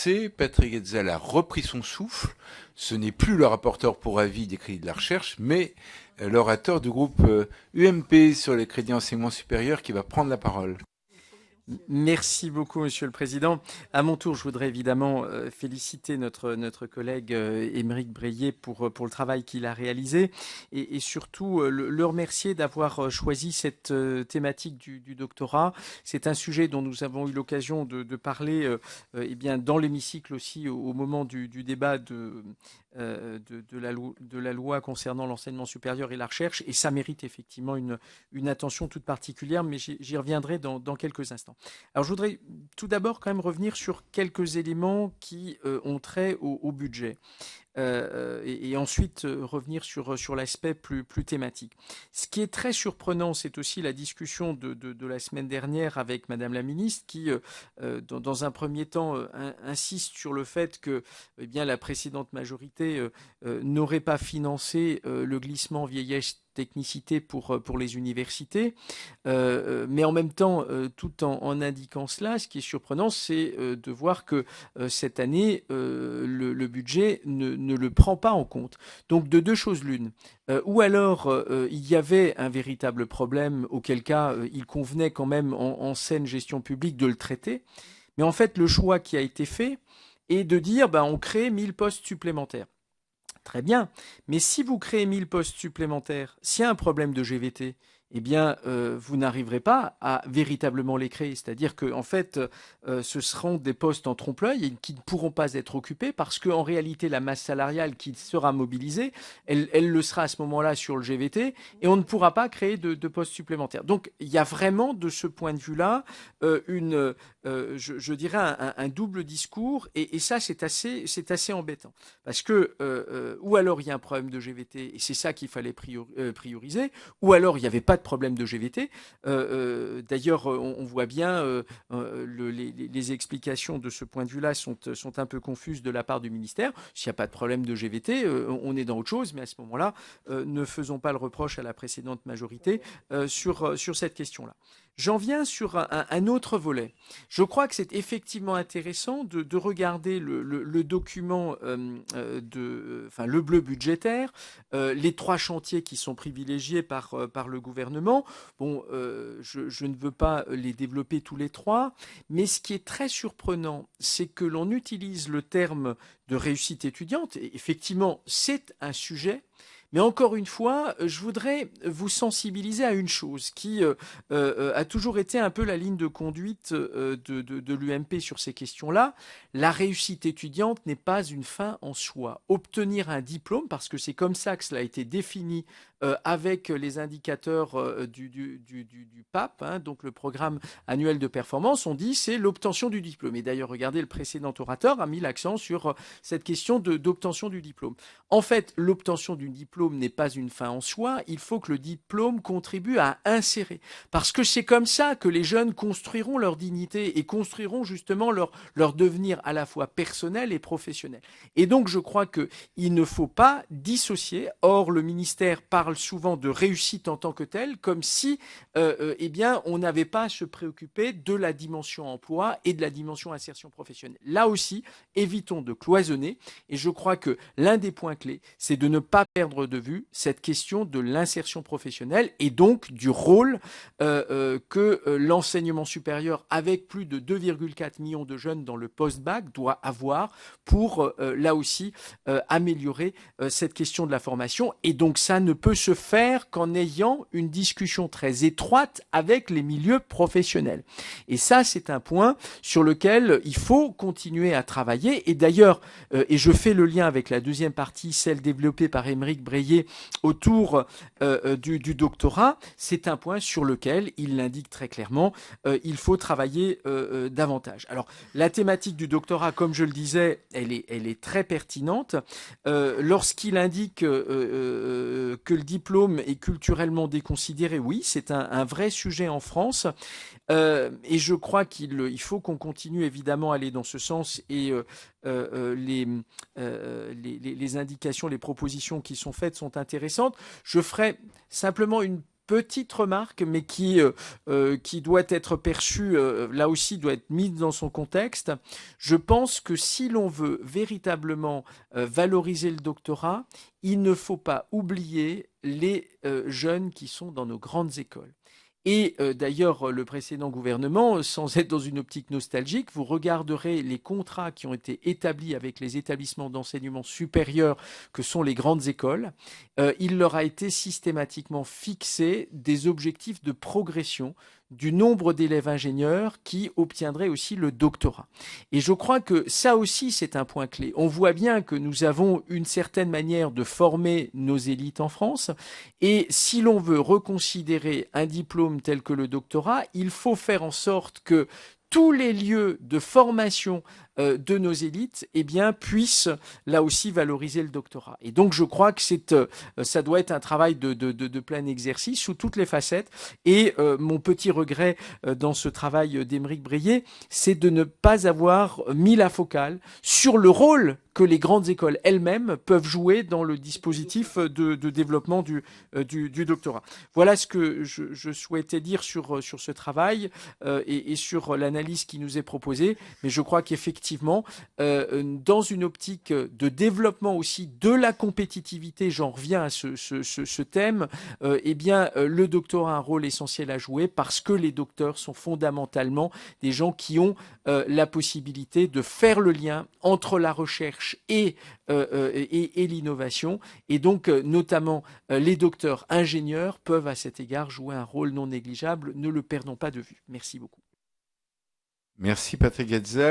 avancé. Patrick Hetzel a repris son souffle. Ce n'est plus le rapporteur pour avis des crédits de la recherche, mais l'orateur du groupe UMP sur les crédits enseignement supérieur qui va prendre la parole. Merci beaucoup, Monsieur le Président. À mon tour, je voudrais évidemment féliciter notre collègue Aymeric Breillet pour le travail qu'il a réalisé et surtout le remercier d'avoir choisi cette thématique du doctorat. C'est un sujet dont nous avons eu l'occasion de parler eh bien, dans l'hémicycle aussi au moment du débat de la loi concernant l'enseignement supérieur et la recherche, et ça mérite effectivement une attention toute particulière, mais j'y reviendrai dans quelques instants. Alors je voudrais tout d'abord quand même revenir sur quelques éléments qui ont trait au budget. Et ensuite revenir sur l'aspect plus thématique. Ce qui est très surprenant, c'est aussi la discussion de la semaine dernière avec Madame la Ministre qui, dans un premier temps, insiste sur le fait que eh bien, la précédente majorité n'aurait pas financé le glissement vieillesse technicité pour les universités. Mais en même temps, tout en indiquant cela, ce qui est surprenant, c'est de voir que cette année, le budget ne le prend pas en compte. Donc de deux choses l'une. Ou alors il y avait un véritable problème, auquel cas il convenait quand même en saine gestion publique de le traiter. Mais en fait, le choix qui a été fait est de dire on crée 1000 postes supplémentaires. Très bien, mais si vous créez 1000 postes supplémentaires, s'il y a un problème de GVT, eh bien, vous n'arriverez pas à véritablement les créer. C'est-à-dire que, en fait, ce seront des postes en trompe-l'œil et qui ne pourront pas être occupés parce qu'en réalité, la masse salariale qui sera mobilisée, elle le sera à ce moment-là sur le GVT et on ne pourra pas créer de postes supplémentaires. Donc, il y a vraiment, de ce point de vue-là, je dirais un double discours et ça, c'est assez embêtant. Parce que, ou alors il y a un problème de GVT et c'est ça qu'il fallait prioriser, ou alors il n'y avait pas de problème de GVT. D'ailleurs, on voit bien les explications de ce point de vue-là sont un peu confuses de la part du ministère. S'il n'y a pas de problème de GVT, on est dans autre chose, mais à ce moment-là, ne faisons pas le reproche à la précédente majorité sur cette question-là. J'en viens sur un autre volet. Je crois que c'est effectivement intéressant de regarder le document le bleu budgétaire, les trois chantiers qui sont privilégiés par le gouvernement. Bon, je ne veux pas les développer tous les trois, mais ce qui est très surprenant, c'est que l'on utilise le terme de réussite étudiante. Et effectivement, c'est un sujet. Mais encore une fois, je voudrais vous sensibiliser à une chose qui a toujours été un peu la ligne de conduite de l'UMP sur ces questions-là. La réussite étudiante n'est pas une fin en soi. Obtenir un diplôme, parce que c'est comme ça que cela a été défini avec les indicateurs du PAP, donc le programme annuel de performance, on dit c'est l'obtention du diplôme. Et d'ailleurs, regardez, le précédent orateur a mis l'accent sur cette question d'obtention du diplôme. En fait, l'obtention du diplôme n'est pas une fin en soi, il faut que le diplôme contribue à insérer. Parce que c'est comme ça que les jeunes construiront leur dignité et construiront justement leur devenir à la fois personnel et professionnel. Et donc, je crois qu'il ne faut pas dissocier. Or, le ministère parle souvent de réussite en tant que telle, comme si eh bien, on n'avait pas à se préoccuper de la dimension emploi et de la dimension insertion professionnelle. Là aussi, évitons de cloisonner. Et je crois que l'un des points clés, c'est de ne pas perdre de vue cette question de l'insertion professionnelle et donc du rôle que l'enseignement supérieur, avec plus de 2,4 millions de jeunes dans le post-bac, doit avoir pour, là aussi, améliorer cette question de la formation. Et donc, ça ne peut se faire qu'en ayant une discussion très étroite avec les milieux professionnels. Et ça, c'est un point sur lequel il faut continuer à travailler. Et d'ailleurs, et je fais le lien avec la deuxième partie, celle développée par Aymeric Breillet autour du doctorat, c'est un point sur lequel il l'indique très clairement, il faut travailler davantage. Alors, la thématique du doctorat, comme je le disais, elle est très pertinente. Lorsqu'il indique que le diplôme est culturellement déconsidéré, oui, c'est un vrai sujet en France. Et je crois qu'il faut qu'on continue évidemment à aller dans ce sens et les indications, les propositions qui sont faites sont intéressantes. Je ferai simplement une petite remarque, mais qui doit être perçue, là aussi, doit être mise dans son contexte. Je pense que si l'on veut véritablement valoriser le doctorat, il ne faut pas oublier les jeunes qui sont dans nos grandes écoles. Et d'ailleurs, le précédent gouvernement, sans être dans une optique nostalgique, vous regarderez les contrats qui ont été établis avec les établissements d'enseignement supérieur que sont les grandes écoles. Il leur a été systématiquement fixé des objectifs de progression du nombre d'élèves ingénieurs qui obtiendraient aussi le doctorat. Et je crois que ça aussi, c'est un point clé. On voit bien que nous avons une certaine manière de former nos élites en France. Et si l'on veut reconsidérer un diplôme tel que le doctorat, il faut faire en sorte que tous les lieux de formation de nos élites, eh bien, puissent là aussi valoriser le doctorat. Et donc, je crois que ça doit être un travail de plein exercice sous toutes les facettes. Et mon petit regret dans ce travail d'Aymeric Brier, c'est de ne pas avoir mis la focale sur le rôle que les grandes écoles elles-mêmes peuvent jouer dans le dispositif de développement du doctorat. Voilà ce que je souhaitais dire sur ce travail et sur l'analyse qui nous est proposée. Mais je crois qu'effectivement, dans une optique de développement aussi de la compétitivité, j'en reviens à ce thème, eh bien, le doctorat a un rôle essentiel à jouer parce que les docteurs sont fondamentalement des gens qui ont la possibilité de faire le lien entre la recherche et l'innovation. Et donc, notamment, les docteurs ingénieurs peuvent à cet égard jouer un rôle non négligeable. Ne le perdons pas de vue. Merci beaucoup. Merci Patrick Hetzel.